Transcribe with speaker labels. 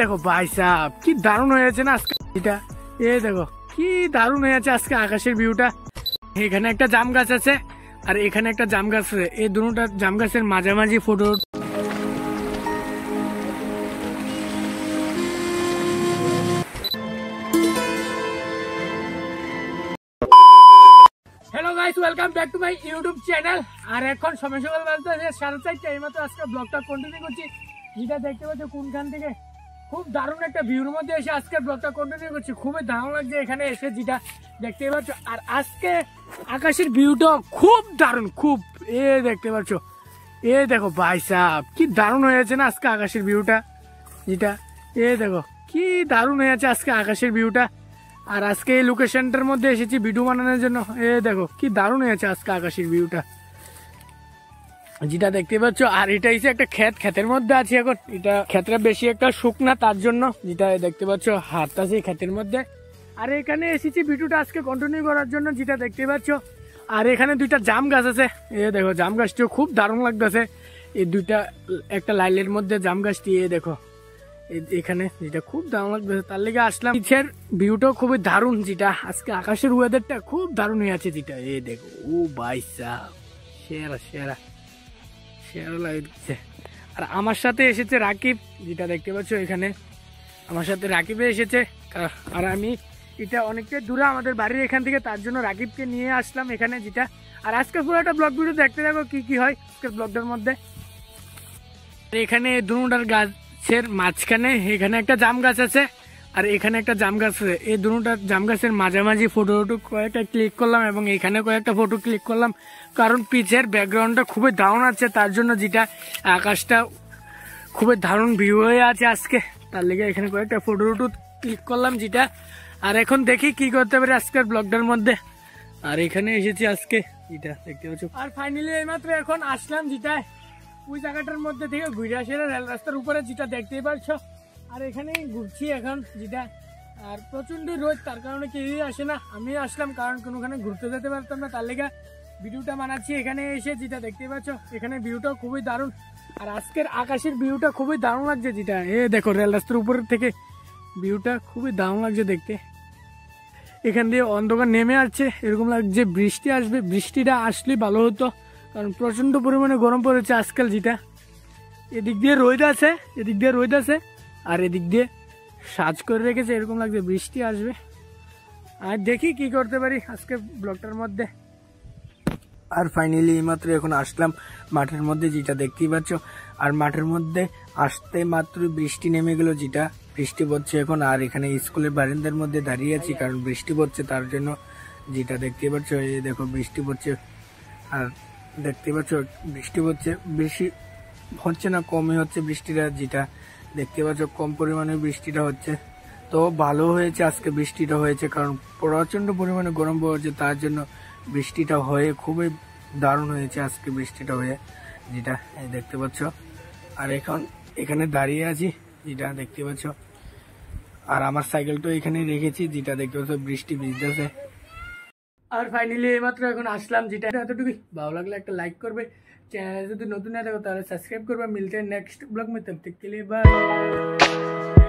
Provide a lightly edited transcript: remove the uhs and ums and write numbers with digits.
Speaker 1: দেখো ভাই সাহেব কি দারুণ হয়েছে না আজকে এটা। দেখো কি দারুণ হয়েছে আজকে আকাশের ভিউটা। এখানে একটা জাম গাছ আছে আর এখানে একটা জাম গাছ আছে, এই দুটোটা জাম গাছের মাঝামাঝি photo. Hello guys, welcome back to my YouTube channel. আর এখন সময় সকাল বলতে 4:30 এইমাত্র আজকে ব্লগটা কন্টিনিউ করছি। যেটা দেখতে পাচ্ছ কোনখান থেকে খুব দারুণ একটা ভিউর মধ্যে এসে আজকে ব্লগটা কন্টিনিউ করছি। খুবই দারুণ লাগছে এখানে এসে, যেটা দেখতে পাচ্ছ। আর আজকে আকাশের ভিউটা খুব দারুণ, খুব দেখতে পাচ্ছ। দেখো ভাই সাহেব কি দারুণ হয়েছে না আজকে আকাশের ভিউটা, যেটা দেখো কি দারুণ হয়েছে আজকে আকাশের ভিউটা। আর আজকে এই লোকেশনটার মধ্যে এসেছি ভিডিও বানানোর জন্য। দেখো কি দারুণ হয়েছে আজকে আকাশের ভিউটা, যেটা দেখতে পাচ্ছ। আর এটা হচ্ছে একটা ক্ষেতের মধ্যে আছে এখন। এটা ক্ষেতটা বেশি একটা শুকনা, তার জন্য যেটা দেখতে পাচ্ছ হাত আছে ক্ষেতের মধ্যে। আর এখানে এসেছি ভিডিওটা আজকে কন্টিনিউ করার জন্য, যেটা দেখতে পাচ্ছ। আর এখানে দুইটা জাম গাছ আছে, দেখো জাম গাছটিও খুব দারুণ লাগতেছে। এই দুইটা একটা লাইলের মধ্যে জাম গাছটি দেখো এখানে, যেটা খুব দারুণ লাগতেছে, তার লেগে আসলাম। নিচের ভিউটাও খুবই দারুণ, যেটা আজকে আকাশের ওয়েদারটা খুব দারুণ হয়ে আছে, যেটা দেখো ও ভাই সাহেব সেরা সেরা সেরা লাগছে। আর আমার সাথে এসেছে রাকিব, যেটা দেখতে পাচ্ছ এখানে আমার সাথে রাকিবে এসেছে। আর আমি এটা অনেকটা দূরে আমাদের বাড়ির এখান থেকে, তার জন্য রাকিবকে নিয়ে আসলাম এখানে, যেটা। আর আজকে পুরো একটা ব্লগ ভিডিও দেখতে থাকো কি কি হয় আজকের ব্লগটার মধ্যে। এখানে দুটার গাছের মাঝখানে এখানে একটা জাম গাছ আছে আর এখানে একটা জাম গাছ আছে, এই দুটার জাম গাছের মাঝামাঝি ফটো কয়েকটা ক্লিক করলাম এবং এখানে কয়েকটা ফটো ক্লিক করলাম, কারণ পিছের ব্যাকগ্রাউন্ডটা খুবই দারুণ আছে, তার জন্য। যেটা আকাশটা খুবই দারুণ ভিউ হয়ে আছে আজকে, তার লেগে এখানে কয়েকটা ফটো ক্লিক করলাম, যেটা। আর এখন দেখি কি করতে পারি আজকের ব্লগটার মধ্যে। আর এখানে এসেছি আজকে, যেটা দেখতে পাচ্ছ। আর ফাইনালি এইমাত্র এখন আসলাম, যেটা ওই জায়গাটার মধ্যে থেকে ঘুরে আসে রেল রাস্তার উপরে, যেটা দেখতেই পাচ্ছ। আর এখানে ঘুরছি এখন, যেটা। আর প্রচন্ড রোদ, তার কারণে কেউই আসে না, আমি আসলাম কারণ কোনোখানে ঘুরতে যেতে পারতাম না, তার লেগে ভিডিওটা বানাচ্ছি এখানে এসে, যেটা দেখতে পাচ্ছ। এখানে ভিউটাও খুবই দারুণ। আর আজকের আকাশের ভিউটা খুবই দারুণ লাগছে, যেটা দেখো রেল রাস্তার উপর থেকে ভিউটা খুবই দারুণ লাগছে দেখতে। এখান দিয়ে অন্ধকার নেমে আসছে, এরকম লাগছে বৃষ্টি আসবে। বৃষ্টিটা আসলে ভালো হতো, কারণ প্রচন্ড পরিমাণে গরম পড়েছে আজকাল, যেটা। এদিক দিয়ে রোদ আছে, এদিক দিয়ে রোদ আছে, আর এদিক দিয়ে সাজ করে রেখেছে, এরকম লাগছে বৃষ্টি আসবে। আর দেখি কি করতে পারি আজকে ব্লগটার মধ্যে। আর ফাইনালি এইমাত্র এখন আসলাম মাঠের মধ্যে, যেটা দেখতেই পাচ্ছ। আর মাঠের মধ্যে আসতে মাত্র বৃষ্টি নেমে গেল, যেটা বৃষ্টি পড়ছে এখন। আর এখানে স্কুলের বারান্দার মধ্যে দাঁড়িয়ে আছি, কারণ বৃষ্টি পড়ছে তার জন্য, যেটা দেখতেই পাচ্ছ। এই দেখো বৃষ্টি পড়ছে, আর দেখতে পাচ্ছ বৃষ্টি পড়ছে, বেশি হচ্ছে না, কমই হচ্ছে বৃষ্টিটা, যেটা দেখতে পাচ্ছ। কম পরিমাণে বৃষ্টিটা হচ্ছে, তো ভালো হয়েছে আজকে বৃষ্টিটা হয়েছে, কারণ প্রচন্ড পরিমাণে গরম পড়ছে, তার জন্য বৃষ্টিটা হয়ে খুবই দারুণ হয়েছে আজকে বৃষ্টিটা হয়ে, যেটা দেখতে পাচ্ছ। আর এখন এখানে দাঁড়িয়ে আছি, যেটা দেখতে পাচ্ছ। আর আমার সাইকেলটা এখানে রেখেছি, যেটা দেখতে পাচ্ছ বৃষ্টি ভিজতেছে। আর ফাইনালি এইমাত্র এখন আসলাম, যেটা এতটুকুই। ভালো লাগলে একটা লাইক করবে, চ্যানেলে যদি নতুন না থাকো তাহলে সাবস্ক্রাইব করবে। মিলতে নেক্সট ব্লগ में, तब तक के लिए बाय।